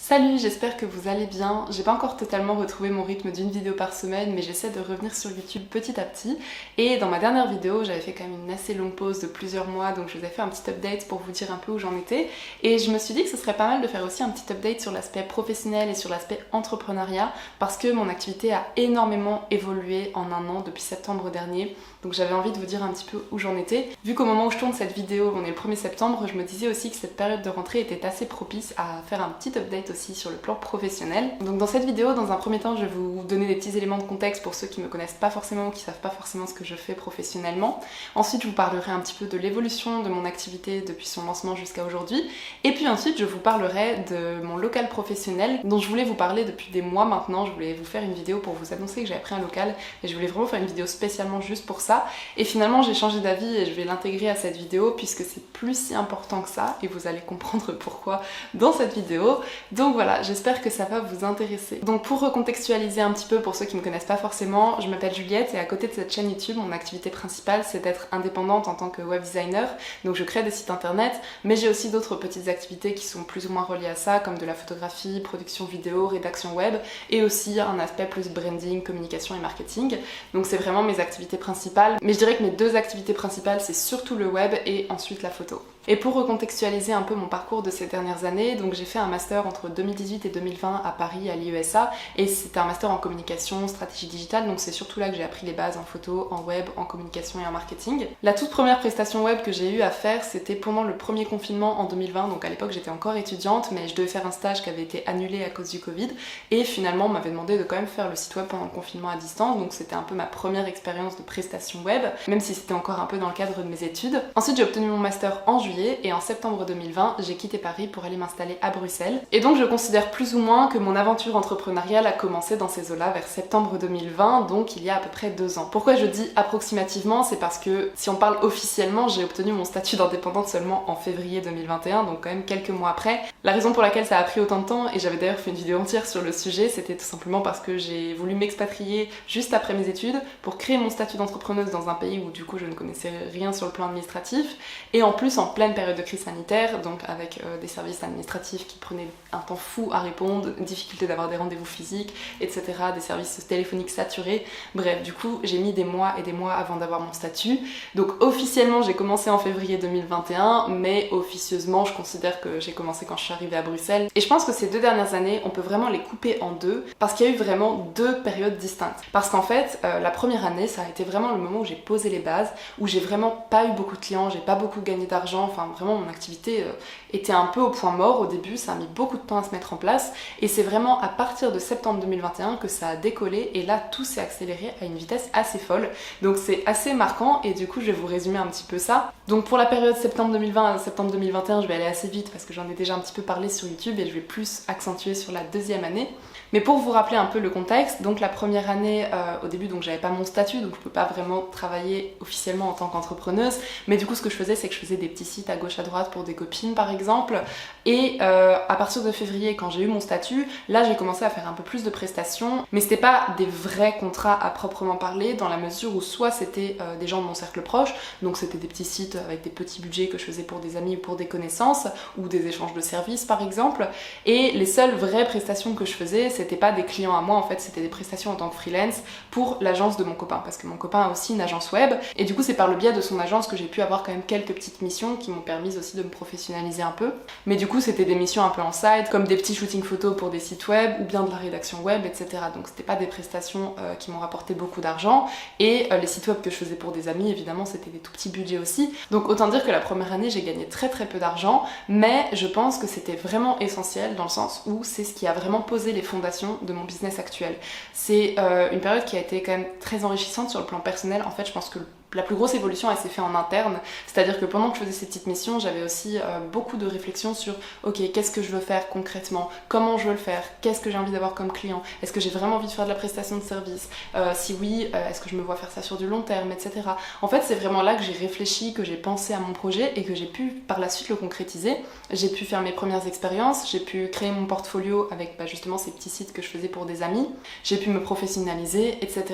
Salut, j'espère que vous allez bien. J'ai pas encore totalement retrouvé mon rythme d'une vidéo par semaine, mais j'essaie de revenir sur YouTube petit à petit. Et dans ma dernière vidéo, j'avais fait quand même une assez longue pause de plusieurs mois, donc je vous ai fait un petit update pour vous dire un peu où j'en étais. Et je me suis dit que ce serait pas mal de faire aussi un petit update sur l'aspect professionnel et sur l'aspect entrepreneuriat, parce que mon activité a énormément évolué en un an depuis septembre dernier. Donc j'avais envie de vous dire un petit peu où j'en étais. Vu qu'au moment où je tourne cette vidéo, on est le 1er septembre, je me disais aussi que cette période de rentrée était assez propice à faire un petit update aussi sur le plan professionnel. Donc dans cette vidéo, dans un premier temps, je vais vous donner des petits éléments de contexte pour ceux qui me connaissent pas forcément ou qui savent pas forcément ce que je fais professionnellement. Ensuite, je vous parlerai un petit peu de l'évolution de mon activité depuis son lancement jusqu'à aujourd'hui. Et puis ensuite, je vous parlerai de mon local professionnel dont je voulais vous parler depuis des mois maintenant. Je voulais vous faire une vidéo pour vous annoncer que j'avais pris un local et je voulais vraiment faire une vidéo spécialement juste pour ça. Et finalement, j'ai changé d'avis et je vais l'intégrer à cette vidéo puisque c'est plus si important que ça et vous allez comprendre pourquoi dans cette vidéo. Donc voilà, j'espère que ça va vous intéresser. Donc pour recontextualiser un petit peu pour ceux qui me connaissent pas forcément, je m'appelle Juliette et à côté de cette chaîne YouTube, mon activité principale c'est d'être indépendante en tant que web designer. Donc je crée des sites internet, mais j'ai aussi d'autres petites activités qui sont plus ou moins reliées à ça, comme de la photographie, production vidéo, rédaction web, et aussi un aspect plus branding, communication et marketing. Donc c'est vraiment mes activités principales, mais je dirais que mes deux activités principales c'est surtout le web et ensuite la photo. Et pour recontextualiser un peu mon parcours de ces dernières années, donc j'ai fait un master entre 2018 et 2020 à Paris à l'IESA et c'était un master en communication, stratégie digitale, donc c'est surtout là que j'ai appris les bases en photo, en web, en communication et en marketing. La toute première prestation web que j'ai eu à faire c'était pendant le premier confinement en 2020, donc à l'époque j'étais encore étudiante mais je devais faire un stage qui avait été annulé à cause du Covid et finalement on m'avait demandé de quand même faire le site web pendant le confinement à distance, donc c'était un peu ma première expérience de prestation web, même si c'était encore un peu dans le cadre de mes études. Ensuite j'ai obtenu mon master en juillet et en septembre 2020, j'ai quitté Paris pour aller m'installer à Bruxelles. Et donc je considère plus ou moins que mon aventure entrepreneuriale a commencé dans ces eaux-là vers septembre 2020, donc il y a à peu près 2 ans. Pourquoi je dis approximativement? C'est parce que si on parle officiellement, j'ai obtenu mon statut d'indépendante seulement en février 2021, donc quand même quelques mois après. La raison pour laquelle ça a pris autant de temps, et j'avais d'ailleurs fait une vidéo entière sur le sujet, c'était tout simplement parce que j'ai voulu m'expatrier juste après mes études pour créer mon statut d'entrepreneuse dans un pays où du coup je ne connaissais rien sur le plan administratif, et en plus en pleine période de crise sanitaire, donc avec des services administratifs qui prenaient un temps fou à répondre, difficulté d'avoir des rendez-vous physiques, etc., des services téléphoniques saturés. Bref, du coup, j'ai mis des mois et des mois avant d'avoir mon statut. Donc officiellement, j'ai commencé en février 2021, mais officieusement, je considère que j'ai commencé quand je suis arrivée à Bruxelles. Et je pense que ces 2 dernières années, on peut vraiment les couper en deux, parce qu'il y a eu vraiment 2 périodes distinctes. Parce qu'en fait, la première année, ça a été vraiment le moment où j'ai posé les bases, où j'ai vraiment pas eu beaucoup de clients, j'ai pas beaucoup gagné d'argent, enfin vraiment mon activité était un peu au point mort au début, ça a mis beaucoup de temps à se mettre en place et c'est vraiment à partir de septembre 2021 que ça a décollé et là tout s'est accéléré à une vitesse assez folle, donc c'est assez marquant et du coup je vais vous résumer un petit peu ça. Donc pour la période septembre 2020 à septembre 2021, je vais aller assez vite parce que j'en ai déjà un petit peu parlé sur YouTube et je vais plus accentuer sur la 2e année. Mais pour vous rappeler un peu le contexte, donc la première année, au début, donc j'avais pas mon statut, donc je peux pas vraiment travailler officiellement en tant qu'entrepreneuse, mais du coup ce que je faisais, c'est que je faisais des petits sites à gauche à droite pour des copines par exemple, et à partir de février, quand j'ai eu mon statut, là j'ai commencé à faire un peu plus de prestations, mais c'était pas des vrais contrats à proprement parler, dans la mesure où soit c'était des gens de mon cercle proche, donc c'était des petits sites avec des petits budgets que je faisais pour des amis ou pour des connaissances, ou des échanges de services par exemple, et les seules vraies prestations que je faisais, c'était pas des clients à moi en fait, c'était des prestations en tant que freelance pour l'agence de mon copain, parce que mon copain a aussi une agence web, et du coup c'est par le biais de son agence que j'ai pu avoir quand même quelques petites missions qui m'ont permis aussi de me professionnaliser un peu. Mais du coup c'était des missions un peu en side, comme des petits shootings photos pour des sites web, ou bien de la rédaction web, etc. Donc c'était pas des prestations qui m'ont rapporté beaucoup d'argent, et les sites web que je faisais pour des amis, évidemment c'était des tout petits budgets aussi. Donc autant dire que la première année j'ai gagné très peu d'argent, mais je pense que c'était vraiment essentiel dans le sens où c'est ce qui a vraiment posé les fondations de mon business actuel. C'est une période qui a été quand même très enrichissante sur le plan personnel. En fait, je pense que la plus grosse évolution, elle s'est faite en interne, c'est-à-dire que pendant que je faisais ces petites missions, j'avais aussi beaucoup de réflexions sur ok, qu'est-ce que je veux faire concrètement, comment je veux le faire, qu'est-ce que j'ai envie d'avoir comme client, est-ce que j'ai vraiment envie de faire de la prestation de service, si oui, est-ce que je me vois faire ça sur du long terme, etc. En fait, c'est vraiment là que j'ai réfléchi, que j'ai pensé à mon projet et que j'ai pu par la suite le concrétiser. J'ai pu faire mes premières expériences, j'ai pu créer mon portfolio avec justement ces petits sites que je faisais pour des amis, j'ai pu me professionnaliser, etc.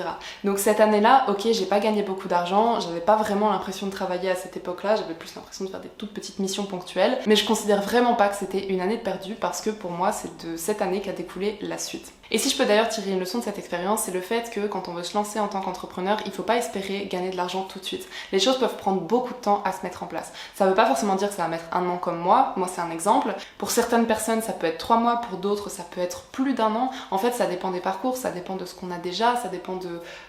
Donc cette année-là, ok, j'ai pas gagné beaucoup d'argent, temps, j'avais pas vraiment l'impression de travailler à cette époque-là, j'avais plus l'impression de faire des toutes petites missions ponctuelles, mais je considère vraiment pas que c'était une année de perdue parce que pour moi c'est de cette année qu'a découlé la suite. Et si je peux d'ailleurs tirer une leçon de cette expérience, c'est le fait que quand on veut se lancer en tant qu'entrepreneur, il faut pas espérer gagner de l'argent tout de suite. Les choses peuvent prendre beaucoup de temps à se mettre en place. Ça veut pas forcément dire que ça va mettre 1 an comme moi c'est un exemple. Pour certaines personnes ça peut être 3 mois, pour d'autres ça peut être plus d'1 an. En fait ça dépend des parcours, ça dépend de ce qu'on a déjà, ça dépend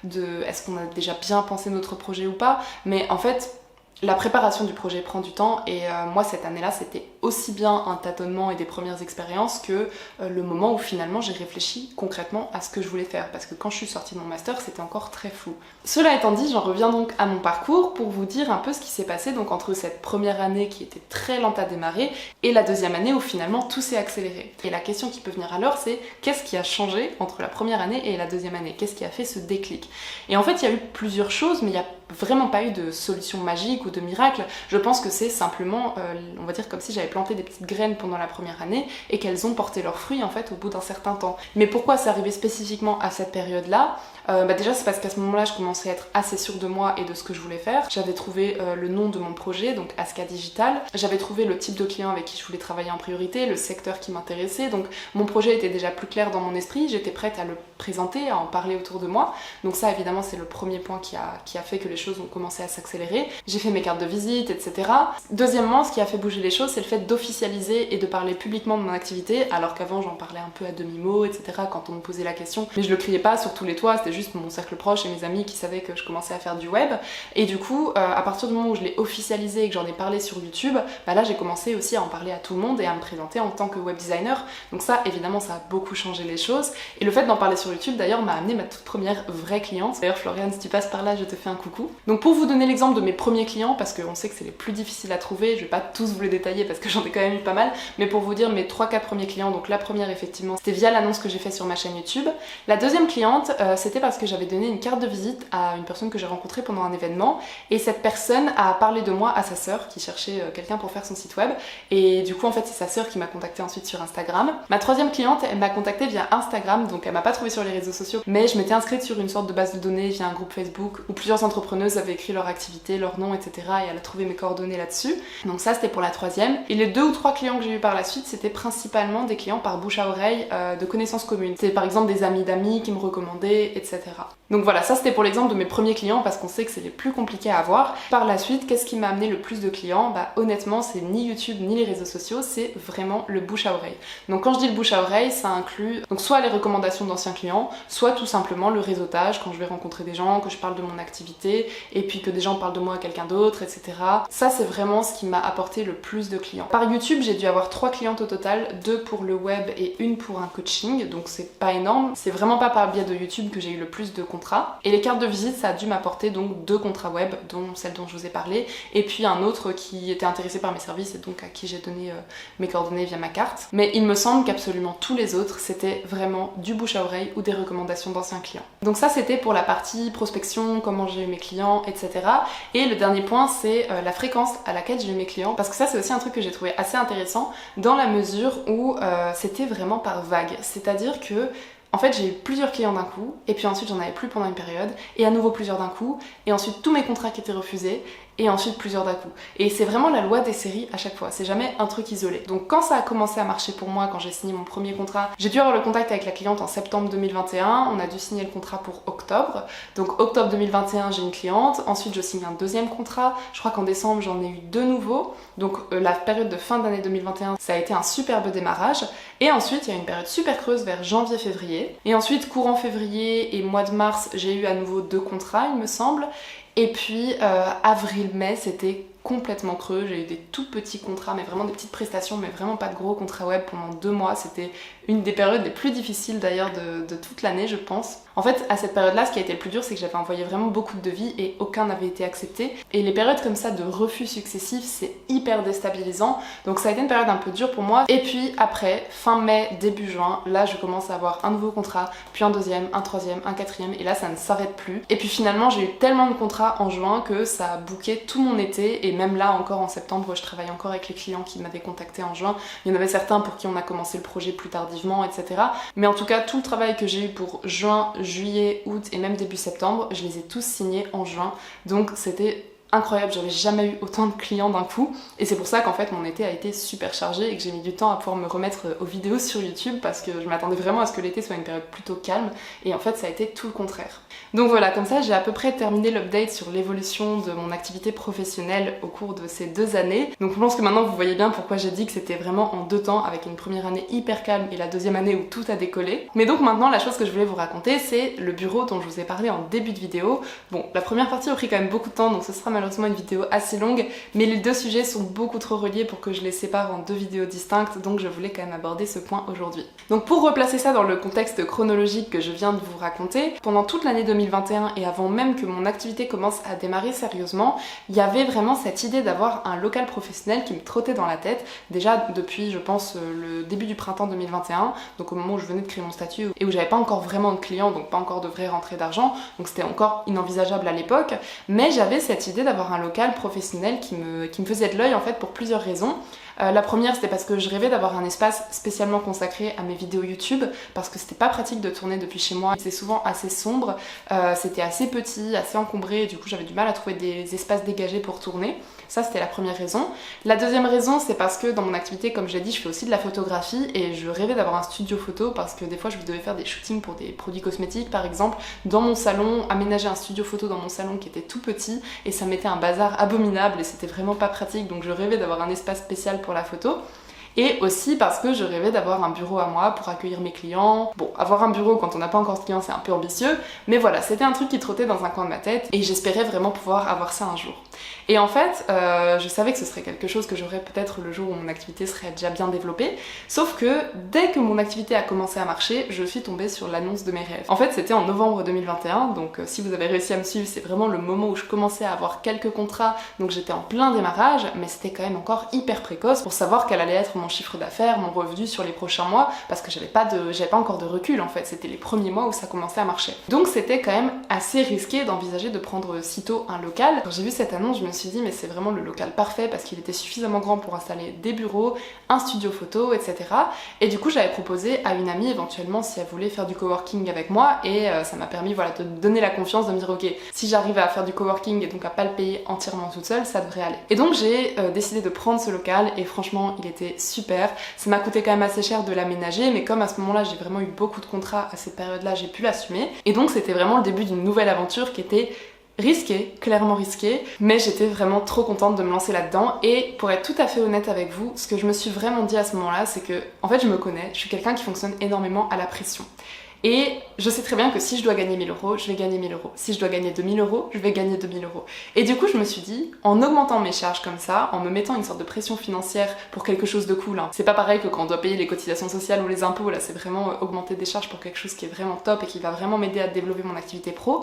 de est-ce qu'on a déjà bien pensé notre projet ou pas. Mais en fait, la préparation du projet prend du temps et moi cette année-là c'était aussi bien un tâtonnement et des premières expériences que le moment où finalement j'ai réfléchi concrètement à ce que je voulais faire parce que quand je suis sortie de mon master c'était encore très flou. Cela étant dit, j'en reviens donc à mon parcours pour vous dire un peu ce qui s'est passé donc entre cette première année qui était très lente à démarrer et la deuxième année où finalement tout s'est accéléré. Et la question qui peut venir alors c'est qu'est-ce qui a changé entre la première année et la deuxième année? Qu'est-ce qui a fait ce déclic? Et en fait il y a eu plusieurs choses mais il n'y a vraiment pas eu de solution magique ou de miracle. Je pense que c'est simplement, on va dire comme si j'avais planté des petites graines pendant la première année et qu'elles ont porté leurs fruits en fait au bout d'un certain temps. Mais pourquoi c'est arrivé spécifiquement à cette période-là? Déjà c'est parce qu'à ce moment-là je commençais à être assez sûre de moi et de ce que je voulais faire. J'avais trouvé le nom de mon projet, donc Aska Digital. J'avais trouvé le type de client avec qui je voulais travailler en priorité, le secteur qui m'intéressait. Donc mon projet était déjà plus clair dans mon esprit, j'étais prête à le présenter, à en parler autour de moi. Donc ça évidemment c'est le premier point qui a fait que les choses ont commencé à s'accélérer. J'ai fait mes cartes de visite, etc. Deuxièmement, ce qui a fait bouger les choses, c'est le fait d'officialiser et de parler publiquement de mon activité, alors qu'avant j'en parlais un peu à demi-mot, etc. quand on me posait la question. Mais je le criais pas sur tous les toits, c'était juste mon cercle proche et mes amis qui savaient que je commençais à faire du web. Et du coup, à partir du moment où je l'ai officialisé et que j'en ai parlé sur YouTube, là j'ai commencé aussi à en parler à tout le monde et à me présenter en tant que web designer. Donc ça, évidemment, ça a beaucoup changé les choses. Et le fait d'en parler sur YouTube, d'ailleurs, m'a amené ma toute première vraie cliente. D'ailleurs, Floriane, si tu passes par là, je te fais un coucou. Donc pour vous donner l'exemple de mes premiers clients, parce qu'on sait que c'est les plus difficiles à trouver, je vais pas tous vous les détailler parce que j'en ai quand même eu pas mal, mais pour vous dire mes 3-4 premiers clients, donc la première effectivement, c'était via l'annonce que j'ai fait sur ma chaîne YouTube. La deuxième cliente, c'était parce que j'avais donné une carte de visite à une personne que j'ai rencontrée pendant un événement, et cette personne a parlé de moi à sa sœur qui cherchait quelqu'un pour faire son site web, et du coup en fait c'est sa sœur qui m'a contactée ensuite sur Instagram. Ma troisième cliente, elle m'a contactée via Instagram, donc elle m'a pas trouvée sur les réseaux sociaux, mais je m'étais inscrite sur une sorte de base de données via un groupe Facebook où plusieurs entrepreneuses avaient écrit leur activité, leur nom, etc. et elle a trouvé mes coordonnées là-dessus. Donc ça c'était pour la troisième. Et les 2 ou 3 clients que j'ai eu par la suite, c'était principalement des clients par bouche à oreille de connaissances communes. C'était par exemple des amis d'amis qui me recommandaient, etc. Donc voilà, ça c'était pour l'exemple de mes premiers clients parce qu'on sait que c'est les plus compliqués à avoir. Par la suite, qu'est-ce qui m'a amené le plus de clients? Honnêtement, c'est ni YouTube ni les réseaux sociaux, c'est vraiment le bouche à oreille. Donc quand je dis le bouche à oreille, ça inclut donc soit les recommandations d'anciens clients, soit tout simplement le réseautage quand je vais rencontrer des gens, que je parle de mon activité et puis que des gens parlent de moi à quelqu'un d'autre, etc. Ça c'est vraiment ce qui m'a apporté le plus de clients. Par YouTube, j'ai dû avoir 3 clientes au total, 2 pour le web et 1 pour un coaching, donc c'est pas énorme. C'est vraiment pas par le biais de YouTube que j'ai eu le plus de contrats. Et les cartes de visite, ça a dû m'apporter donc 2 contrats web, dont celle dont je vous ai parlé, et puis un autre qui était intéressé par mes services et donc à qui j'ai donné mes coordonnées via ma carte. Mais il me semble qu'absolument tous les autres, c'était vraiment du bouche à oreille ou des recommandations d'anciens clients. Donc ça c'était pour la partie prospection, comment j'ai eu mes clients, etc. Et le dernier point, c'est la fréquence à laquelle j'ai eu mes clients, parce que ça c'est aussi un truc que j'ai trouvé assez intéressant dans la mesure où c'était vraiment par vague. C'est-à-dire que en fait, j'ai eu plusieurs clients d'un coup, et puis ensuite j'en avais plus pendant une période, et à nouveau plusieurs d'un coup, et ensuite tous mes contrats qui étaient refusés, et ensuite plusieurs d'un coup. Et c'est vraiment la loi des séries à chaque fois, c'est jamais un truc isolé. Donc quand ça a commencé à marcher pour moi, quand j'ai signé mon premier contrat, j'ai dû avoir le contact avec la cliente en septembre 2021, on a dû signer le contrat pour octobre. Donc octobre 2021, j'ai une cliente, ensuite je signe un deuxième contrat, je crois qu'en décembre j'en ai eu 2 nouveaux, donc la période de fin d'année 2021, ça a été un superbe démarrage. Et ensuite, il y a une période super creuse vers janvier-février. Et ensuite, courant février et mois de mars, j'ai eu à nouveau 2 contrats, il me semble. Et puis avril-mai, c'était complètement creux, j'ai eu des tout petits contrats, mais vraiment des petites prestations, mais vraiment pas de gros contrats web pendant 2 mois. C'était une des périodes les plus difficiles d'ailleurs de toute l'année, je pense. En fait, à cette période-là, ce qui a été le plus dur, c'est que j'avais envoyé vraiment beaucoup de devis et aucun n'avait été accepté. Et les périodes comme ça de refus successifs, c'est hyper déstabilisant. Donc ça a été une période un peu dure pour moi. Et puis après, fin mai, début juin, là je commence à avoir un nouveau contrat, puis un deuxième, un troisième, un quatrième, et là ça ne s'arrête plus. Et puis finalement, j'ai eu tellement de contrats en juin que ça a booké tout mon été, et et même là encore en septembre je travaille encore avec les clients qui m'avaient contacté en juin. Il y en avait certains pour qui on a commencé le projet plus tardivement, etc. Mais en tout cas tout le travail que j'ai eu pour juin, juillet, août et même début septembre, je les ai tous signés en juin, donc c'était incroyable, j'avais jamais eu autant de clients d'un coup et c'est pour ça qu'en fait mon été a été super chargé et que j'ai mis du temps à pouvoir me remettre aux vidéos sur YouTube parce que je m'attendais vraiment à ce que l'été soit une période plutôt calme et en fait ça a été tout le contraire. Donc voilà, comme ça j'ai à peu près terminé l'update sur l'évolution de mon activité professionnelle au cours de ces 2 années. Donc je pense que maintenant vous voyez bien pourquoi j'ai dit que c'était vraiment en 2 temps, avec une première année hyper calme et la deuxième année où tout a décollé. Mais donc maintenant la chose que je voulais vous raconter c'est le bureau dont je vous ai parlé en début de vidéo. Bon, la première partie a pris quand même beaucoup de temps donc ce sera malheureusement une vidéo assez longue, mais les 2 sujets sont beaucoup trop reliés pour que je les sépare en 2 vidéos distinctes, donc je voulais quand même aborder ce point aujourd'hui. Donc pour replacer ça dans le contexte chronologique que je viens de vous raconter, pendant toute l'année 2021 et avant même que mon activité commence à démarrer sérieusement, il y avait vraiment cette idée d'avoir un local professionnel qui me trottait dans la tête, déjà depuis je pense le début du printemps 2021, donc au moment où je venais de créer mon statut et où j'avais pas encore vraiment de clients, donc pas encore de vraies rentrées d'argent, donc c'était encore inenvisageable à l'époque, mais j'avais cette idée d'avoir un local professionnel qui me faisait de l'œil en fait pour plusieurs raisons. La première c'était parce que je rêvais d'avoir un espace spécialement consacré à mes vidéos YouTube parce que c'était pas pratique de tourner depuis chez moi, c'est souvent assez sombre, c'était assez petit, assez encombré et du coup j'avais du mal à trouver des espaces dégagés pour tourner. Ça c'était la première raison. La deuxième raison c'est parce que dans mon activité comme je l'ai dit je fais aussi de la photographie et je rêvais d'avoir un studio photo parce que des fois je devais faire des shootings pour des produits cosmétiques par exemple dans mon salon, aménager un studio photo dans mon salon qui était tout petit et ça mettait un bazar abominable et c'était vraiment pas pratique donc je rêvais d'avoir un espace spécial pour la photo. Et aussi parce que je rêvais d'avoir un bureau à moi pour accueillir mes clients. Bon, avoir un bureau quand on n'a pas encore de clients c'est un peu ambitieux, mais voilà, c'était un truc qui trottait dans un coin de ma tête et j'espérais vraiment pouvoir avoir ça un jour. Et en fait, je savais que ce serait quelque chose que j'aurais peut-être le jour où mon activité serait déjà bien développée, sauf que dès que mon activité a commencé à marcher, je suis tombée sur l'annonce de mes rêves. En fait, c'était en novembre 2021, donc si vous avez réussi à me suivre, c'est vraiment le moment où je commençais à avoir quelques contrats, donc j'étais en plein démarrage, mais c'était quand même encore hyper précoce pour savoir quel allait être mon chiffre d'affaires, mon revenu sur les prochains mois, parce que j'avais pas encore de recul en fait, c'était les premiers mois où ça commençait à marcher. Donc c'était quand même assez risqué d'envisager de prendre sitôt un local. Quand j'ai vu cette annonce, je me suis dit mais c'est vraiment le local parfait parce qu'il était suffisamment grand pour installer des bureaux, un studio photo, etc. Et du coup j'avais proposé à une amie éventuellement si elle voulait faire du coworking avec moi et ça m'a permis voilà, de me donner la confiance de me dire ok, si j'arrive à faire du coworking et donc à pas le payer entièrement toute seule, ça devrait aller. Et donc j'ai décidé de prendre ce local et franchement il était super. Ça m'a coûté quand même assez cher de l'aménager mais comme à ce moment-là j'ai vraiment eu beaucoup de contrats à cette période-là, j'ai pu l'assumer. Et donc c'était vraiment le début d'une nouvelle aventure qui était risqué, clairement risqué, mais j'étais vraiment trop contente de me lancer là-dedans et pour être tout à fait honnête avec vous, ce que je me suis vraiment dit à ce moment-là, c'est que en fait je me connais, je suis quelqu'un qui fonctionne énormément à la pression. Et je sais très bien que si je dois gagner 1000 euros, je vais gagner 1000 euros. Si je dois gagner 2000 euros, je vais gagner 2000 euros. Et du coup, je me suis dit, en augmentant mes charges comme ça, en me mettant une sorte de pression financière pour quelque chose de cool, hein. C'est pas pareil que quand on doit payer les cotisations sociales ou les impôts, là c'est vraiment augmenter des charges pour quelque chose qui est vraiment top et qui va vraiment m'aider à développer mon activité pro.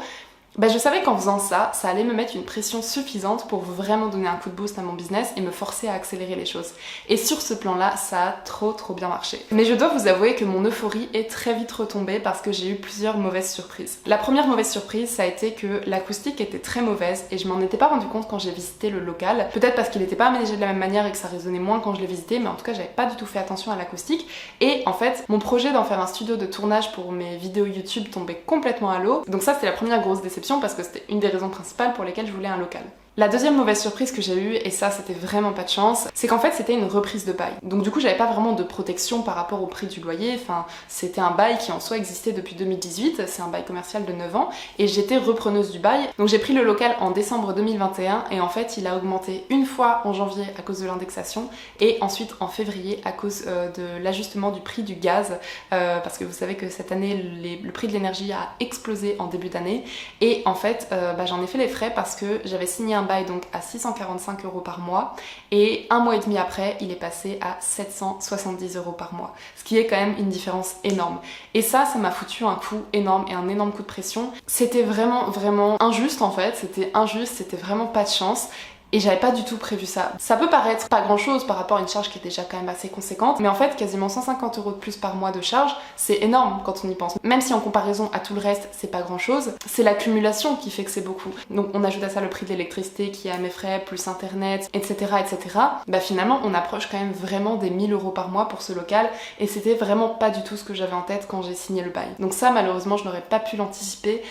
Je savais qu'en faisant ça, ça allait me mettre une pression suffisante pour vraiment donner un coup de boost à mon business et me forcer à accélérer les choses. Et sur ce plan-là, ça a trop bien marché. Mais je dois vous avouer que mon euphorie est très vite retombée parce que j'ai eu plusieurs mauvaises surprises. La première mauvaise surprise, ça a été que l'acoustique était très mauvaise et je m'en étais pas rendu compte quand j'ai visité le local. Peut-être parce qu'il n'était pas aménagé de la même manière et que ça résonnait moins quand je l'ai visité, mais en tout cas, j'avais pas du tout fait attention à l'acoustique. Et en fait, mon projet d'en faire un studio de tournage pour mes vidéos YouTube tombait complètement à l'eau. Donc ça, c'était la première grosse déception parce que c'était une des raisons principales pour lesquelles je voulais un local. La deuxième mauvaise surprise que j'ai eue, et ça c'était vraiment pas de chance, c'est qu'en fait c'était une reprise de bail. Donc du coup j'avais pas vraiment de protection par rapport au prix du loyer, enfin c'était un bail qui en soi existait depuis 2018, c'est un bail commercial de 9 ans, et j'étais repreneuse du bail. Donc j'ai pris le local en décembre 2021 et en fait il a augmenté une fois en janvier à cause de l'indexation et ensuite en février à cause de l'ajustement du prix du gaz, parce que vous savez que cette année le prix de l'énergie a explosé en début d'année et en fait j'en ai fait les frais parce que j'avais signé un bail donc à 645 € par mois et un mois et demi après il est passé à 770 € par mois, ce qui est quand même une différence énorme. Et ça m'a foutu un coup énorme et un énorme coup de pression. C'était vraiment injuste en fait, c'était injuste, c'était vraiment pas de chance. Et j'avais pas du tout prévu ça. Ça peut paraître pas grand chose par rapport à une charge qui est déjà quand même assez conséquente, mais en fait quasiment 150 € de plus par mois de charge, c'est énorme quand on y pense. Même si en comparaison à tout le reste c'est pas grand chose, c'est l'accumulation qui fait que c'est beaucoup. Donc on ajoute à ça le prix de l'électricité qui est à mes frais, plus internet, etc. etc. Bah finalement on approche quand même vraiment des 1000 € par mois pour ce local, et c'était vraiment pas du tout ce que j'avais en tête quand j'ai signé le bail. Donc ça malheureusement je n'aurais pas pu l'anticiper,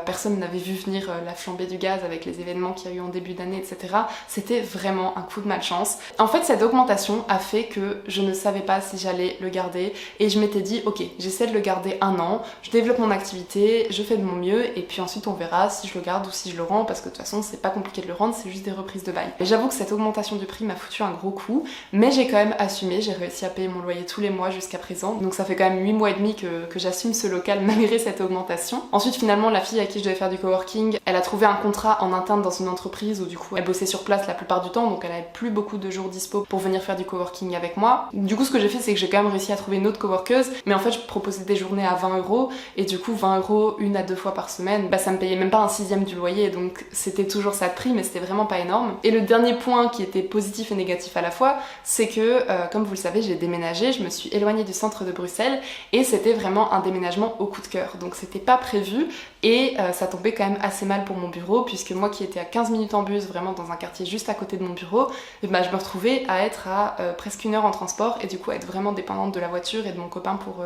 personne n'avait vu venir la flambée du gaz avec les événements qu'il y a eu en début d'année, etc. C'était vraiment un coup de malchance. En fait, cette augmentation a fait que je ne savais pas si j'allais le garder et je m'étais dit ok, j'essaie de le garder 1 an, je développe mon activité, je fais de mon mieux et puis ensuite on verra si je le garde ou si je le rends, parce que de toute façon c'est pas compliqué de le rendre, c'est juste des reprises de bail. Et j'avoue que cette augmentation du prix m'a foutu un gros coup, mais j'ai quand même assumé, j'ai réussi à payer mon loyer tous les mois jusqu'à présent, donc ça fait quand même 8 mois et demi que j'assume ce local malgré cette augmentation. Ensuite finalement la fille à qui je devais faire du coworking, elle a trouvé un contrat en interne dans une entreprise où du coup elle bossait sur place la plupart du temps, donc elle avait plus beaucoup de jours dispo pour venir faire du coworking avec moi. Du coup ce que j'ai fait c'est que j'ai quand même réussi à trouver une autre coworkeuse, mais en fait je proposais des journées à 20 € et du coup 20 € 1 à 2 fois par semaine, bah ça me payait même pas un sixième du loyer, donc c'était toujours ça de prix mais c'était vraiment pas énorme. Et le dernier point qui était positif et négatif à la fois, c'est que comme vous le savez j'ai déménagé, je me suis éloignée du centre de Bruxelles et c'était vraiment un déménagement au coup de cœur, donc c'était pas prévu et ça tombait quand même assez mal pour mon bureau, puisque moi qui étais à 15 minutes en bus, vraiment dans un quartier juste à côté de mon bureau, et bah, je me retrouvais à être à presque 1 heure en transport et du coup à être vraiment dépendante de la voiture et de mon copain pour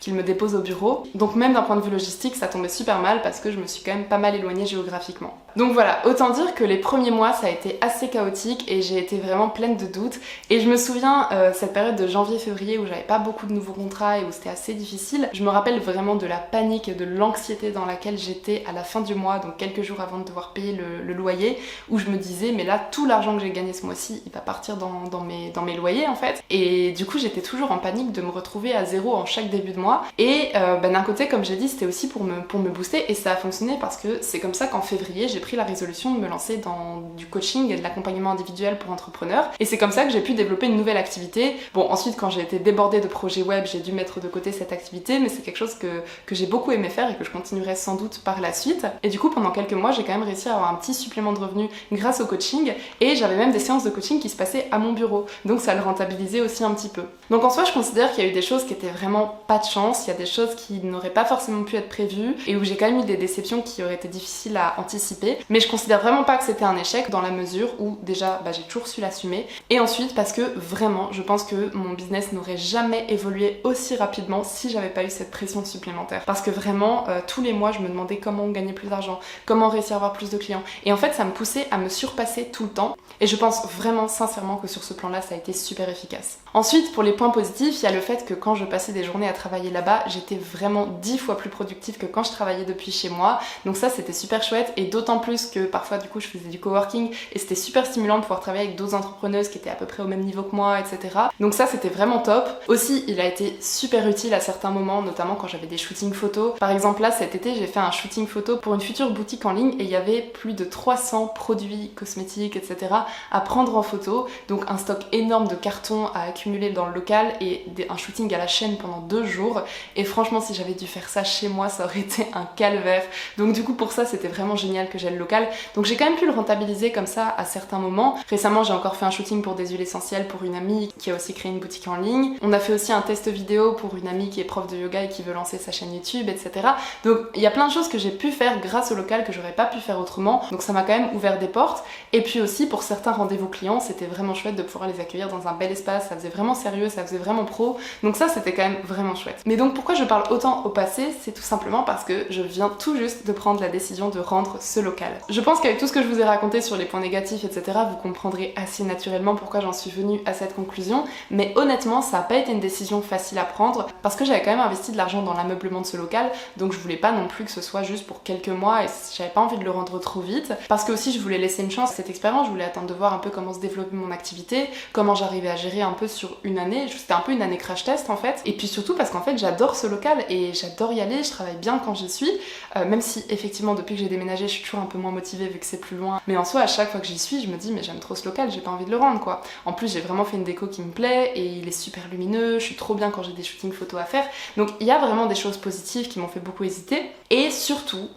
qu'il me dépose au bureau. Donc même d'un point de vue logistique ça tombait super mal parce que je me suis quand même pas mal éloignée géographiquement. Donc voilà, autant dire que les premiers mois ça a été assez chaotique et j'ai été vraiment pleine de doutes, et je me souviens cette période de janvier-février où j'avais pas beaucoup de nouveaux contrats et où c'était assez difficile, je me rappelle vraiment de la panique et de l'anxiété dans laquelle j'étais à la fin du mois, donc quelques jours avant de devoir payer le loyer, où je me disais mais là tout l'argent que j'ai gagné ce mois-ci il va partir dans mes loyers en fait, et du coup j'étais toujours en panique de me retrouver à zéro en chaque début de mois. Et d'un côté comme j'ai dit c'était aussi pour me booster, et ça a fonctionné parce que c'est comme ça qu'en février j'ai pris la résolution de me lancer dans du coaching et de l'accompagnement individuel pour entrepreneurs, et c'est comme ça que j'ai pu développer une nouvelle activité. Bon ensuite quand j'ai été débordée de projets web j'ai dû mettre de côté cette activité, mais c'est quelque chose que j'ai beaucoup aimé faire et que je continuerai sans doute par la suite. Et du coup pendant quelques mois j'ai quand même réussi à avoir un petit supplément de revenus grâce au coaching, et j'avais même des séances de coaching qui se passaient à mon bureau, donc ça le rentabilisait aussi un petit peu. Donc en soi je considère qu'il y a eu des choses qui étaient vraiment pas de chance, il y a des choses qui n'auraient pas forcément pu être prévues et où j'ai quand même eu des déceptions qui auraient été difficiles à anticiper, mais je considère vraiment pas que c'était un échec dans la mesure où déjà j'ai toujours su l'assumer, et ensuite parce que vraiment je pense que mon business n'aurait jamais évolué aussi rapidement si j'avais pas eu cette pression supplémentaire, parce que vraiment tous les mois je me demandais comment gagner plus d'argent, comment réussir à avoir plus de clients, et en fait ça me poussait à me surpasser tout le temps, et je pense vraiment sincèrement que sur ce plan là ça a été super efficace. Ensuite pour les points positifs, il y a le fait que quand je passais des journées à travailler là-bas j'étais vraiment 10 fois plus productive que quand je travaillais depuis chez moi, donc ça c'était super chouette, et d'autant plus que parfois du coup je faisais du coworking et c'était super stimulant de pouvoir travailler avec d'autres entrepreneuses qui étaient à peu près au même niveau que moi, etc. Donc ça c'était vraiment top. Aussi il a été super utile à certains moments, notamment quand j'avais des shootings photos. Par exemple là cet été j'ai fait un shooting photo pour une future boutique en ligne et il y avait plus de 300 produits cosmétiques, etc. à prendre en photo, donc un stock énorme de cartons à accumuler dans le local et un shooting à la chaîne pendant 2 jours, et franchement si j'avais dû faire ça chez moi ça aurait été un calvaire. Donc du coup pour ça c'était vraiment génial que j'ai le local, donc j'ai quand même pu le rentabiliser comme ça à certains moments. Récemment j'ai encore fait un shooting pour des huiles essentielles pour une amie qui a aussi créé une boutique en ligne. On a fait aussi un test vidéo pour une amie qui est prof de yoga et qui veut lancer sa chaîne YouTube, etc. Donc il y a plein de choses que j'ai pu faire grâce au local que j'aurais pas pu faire autrement, donc ça m'a quand même ouvert des portes. Et puis aussi pour certains rendez-vous clients c'était vraiment chouette de pouvoir les accueillir dans un bel espace, ça faisait vraiment sérieux, ça faisait vraiment pro, donc ça c'était quand même vraiment chouette. Mais donc pourquoi je parle autant au passé, c'est tout simplement parce que je viens tout juste de prendre la décision de rendre ce local. Je pense qu'avec tout ce que je vous ai raconté sur les points négatifs, etc., vous comprendrez assez naturellement pourquoi j'en suis venue à cette conclusion, mais honnêtement ça n'a pas été une décision facile à prendre parce que j'avais quand même investi de l'argent dans l'ameublement de ce local, donc je voulais pas non plus que ce soit juste pour quelques mois et j'avais pas envie de le rendre trop vite, parce que aussi je voulais laisser une chance à cette expérience, je voulais attendre de voir un peu comment se développait mon activité, comment j'arrivais à gérer un peu sur une année, c'était un peu une année crash test en fait, et puis surtout parce qu'en fait j'adore ce local et j'adore y aller, je travaille bien quand j'y suis, même si effectivement depuis que j'ai déménagé je suis toujours un peu moins motivée vu que c'est plus loin, mais en soi à chaque fois que j'y suis je me dis mais j'aime trop ce local, j'ai pas envie de le rendre quoi. En plus j'ai vraiment fait une déco qui me plaît et il est super lumineux, je suis trop bien quand j'ai des shootings photos à faire, donc il y a vraiment des choses positives qui m'ont fait beaucoup hésiter. Et surtout,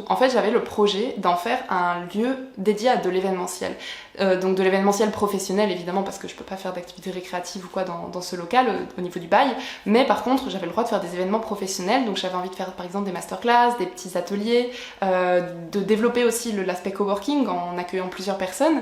en fait j'avais le projet d'en faire un lieu dédié à de l'événementiel. l'événementiel. Donc de l'événementiel professionnel évidemment, parce que je peux pas faire d'activité récréative ou quoi dans ce local au niveau du bail, mais par contre j'avais le droit de faire des événements professionnels, donc j'avais envie de faire par exemple des masterclass, des petits ateliers, de développer aussi l'aspect coworking en accueillant plusieurs personnes.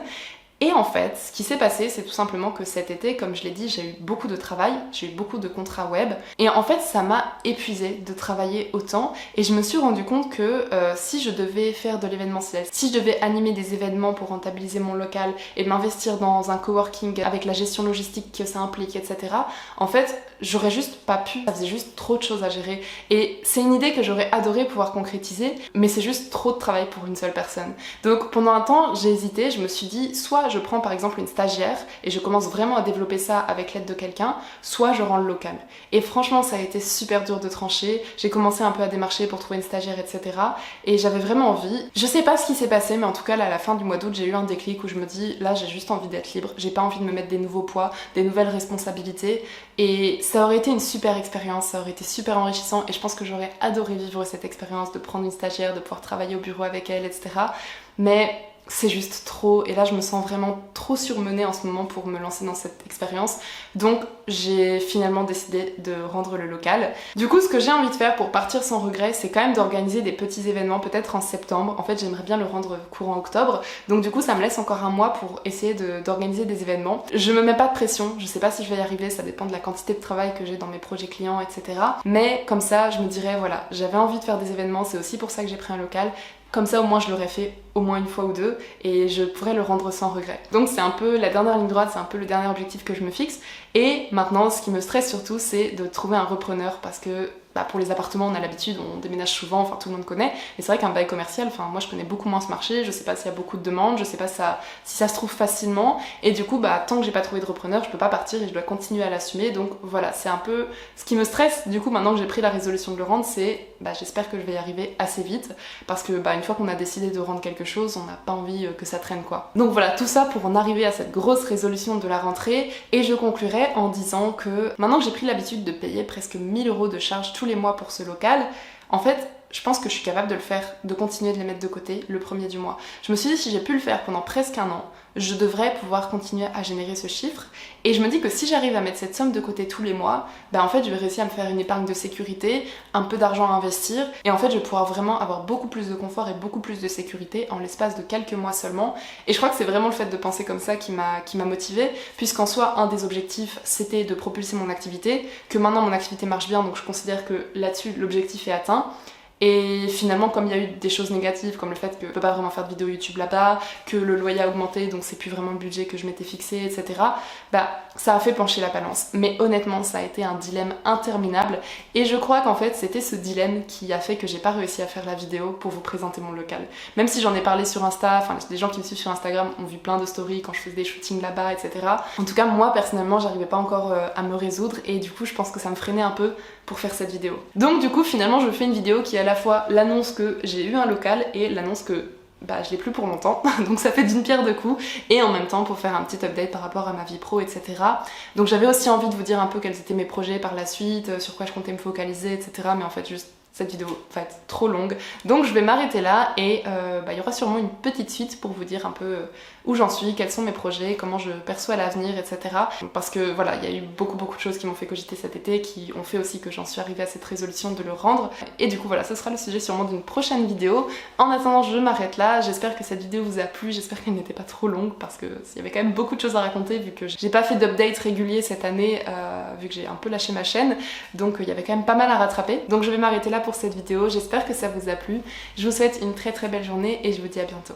Et en fait, ce qui s'est passé, c'est tout simplement que cet été, comme je l'ai dit, j'ai eu beaucoup de travail, j'ai eu beaucoup de contrats web, et en fait ça m'a épuisée de travailler autant, et je me suis rendu compte que si je devais faire de l'événementiel, si je devais animer des événements pour rentabiliser mon local et m'investir dans un coworking avec la gestion logistique que ça implique, etc., en fait j'aurais juste pas pu, ça faisait juste trop de choses à gérer, et c'est une idée que j'aurais adoré pouvoir concrétiser, mais c'est juste trop de travail pour une seule personne. Donc pendant un temps j'ai hésité, je me suis dit soit je prends par exemple une stagiaire et je commence vraiment à développer ça avec l'aide de quelqu'un, soit je rends le local. Et franchement ça a été super dur de trancher, j'ai commencé un peu à démarcher pour trouver une stagiaire, etc. Et j'avais vraiment envie, je sais pas ce qui s'est passé, mais en tout cas là, à la fin du mois d'août j'ai eu un déclic où je me dis là j'ai juste envie d'être libre, j'ai pas envie de me mettre des nouveaux poids, des nouvelles responsabilités, et ça aurait été une super expérience, ça aurait été super enrichissant, et je pense que j'aurais adoré vivre cette expérience de prendre une stagiaire, de pouvoir travailler au bureau avec elle, etc. Mais c'est juste trop, et là je me sens vraiment trop surmenée en ce moment pour me lancer dans cette expérience, donc j'ai finalement décidé de rendre le local. Du coup ce que j'ai envie de faire pour partir sans regret, c'est quand même d'organiser des petits événements peut-être en septembre. En fait j'aimerais bien le rendre courant octobre, donc du coup ça me laisse encore un mois pour essayer d'organiser des événements. Je me mets pas de pression, je sais pas si je vais y arriver, ça dépend de la quantité de travail que j'ai dans mes projets clients, etc. Mais comme ça je me dirais voilà, j'avais envie de faire des événements, c'est aussi pour ça que j'ai pris un local. Comme ça au moins je l'aurais fait au moins une fois ou deux et je pourrais le rendre sans regret. Donc c'est un peu la dernière ligne droite, c'est un peu le dernier objectif que je me fixe. Et maintenant ce qui me stresse surtout c'est de trouver un repreneur, parce que pour les appartements on a l'habitude, on déménage souvent, enfin tout le monde connaît, mais c'est vrai qu'un bail commercial, enfin moi je connais beaucoup moins ce marché, je sais pas s'il y a beaucoup de demandes, je sais pas si ça se trouve facilement, et du coup tant que j'ai pas trouvé de repreneur je peux pas partir et je dois continuer à l'assumer. Donc voilà, c'est un peu ce qui me stresse. Du coup maintenant que j'ai pris la résolution de le rendre, c'est j'espère que je vais y arriver assez vite, parce que une fois qu'on a décidé de rendre quelque chose, on n'a pas envie que ça traîne quoi. Donc voilà, tout ça pour en arriver à cette grosse résolution de la rentrée, et je conclurai en disant que maintenant que j'ai pris l'habitude de payer presque 1000 € de charges tous les mois pour ce local, en fait je pense que je suis capable de le faire, de continuer de les mettre de côté le premier du mois. Je me suis dit si j'ai pu le faire pendant presque un an, je devrais pouvoir continuer à générer ce chiffre, et je me dis que si j'arrive à mettre cette somme de côté tous les mois, en fait je vais réussir à me faire une épargne de sécurité, un peu d'argent à investir, et en fait je vais pouvoir vraiment avoir beaucoup plus de confort et beaucoup plus de sécurité en l'espace de quelques mois seulement. Et je crois que c'est vraiment le fait de penser comme ça qui m'a motivée, puisqu'en soi un des objectifs c'était de propulser mon activité, que maintenant mon activité marche bien, donc je considère que là-dessus l'objectif est atteint. Et finalement, comme il y a eu des choses négatives, comme le fait que je peux pas vraiment faire de vidéo YouTube là-bas, que le loyer a augmenté, donc c'est plus vraiment le budget que je m'étais fixé, etc., ça a fait pencher la balance. Mais honnêtement, ça a été un dilemme interminable, et je crois qu'en fait, c'était ce dilemme qui a fait que j'ai pas réussi à faire la vidéo pour vous présenter mon local. Même si j'en ai parlé sur Insta, enfin les gens qui me suivent sur Instagram ont vu plein de stories quand je faisais des shootings là-bas, etc. En tout cas, moi personnellement, j'arrivais pas encore à me résoudre, et du coup, je pense que ça me freinait un peu pour faire cette vidéo. Donc du coup, finalement, je fais une vidéo qui est à la fois l'annonce que j'ai eu un local et l'annonce que je l'ai plus pour longtemps, donc ça fait d'une pierre deux coups, et en même temps pour faire un petit update par rapport à ma vie pro, etc. Donc j'avais aussi envie de vous dire un peu quels étaient mes projets par la suite, sur quoi je comptais me focaliser, etc. Mais en fait juste cette vidéo va être trop longue, donc je vais m'arrêter là, et il y aura sûrement une petite suite pour vous dire un peu où j'en suis, quels sont mes projets, comment je perçois l'avenir, etc. Parce que voilà, il y a eu beaucoup de choses qui m'ont fait cogiter cet été, qui ont fait aussi que j'en suis arrivée à cette résolution de le rendre. Et du coup voilà, ce sera le sujet sûrement d'une prochaine vidéo. En attendant, je m'arrête là. J'espère que cette vidéo vous a plu, j'espère qu'elle n'était pas trop longue, parce que il y avait quand même beaucoup de choses à raconter, vu que j'ai pas fait d'update régulier cette année, vu que j'ai un peu lâché ma chaîne, donc il y avait quand même pas mal à rattraper. Donc je vais m'arrêter là pour cette vidéo, j'espère que ça vous a plu. Je vous souhaite une très belle journée et je vous dis à bientôt.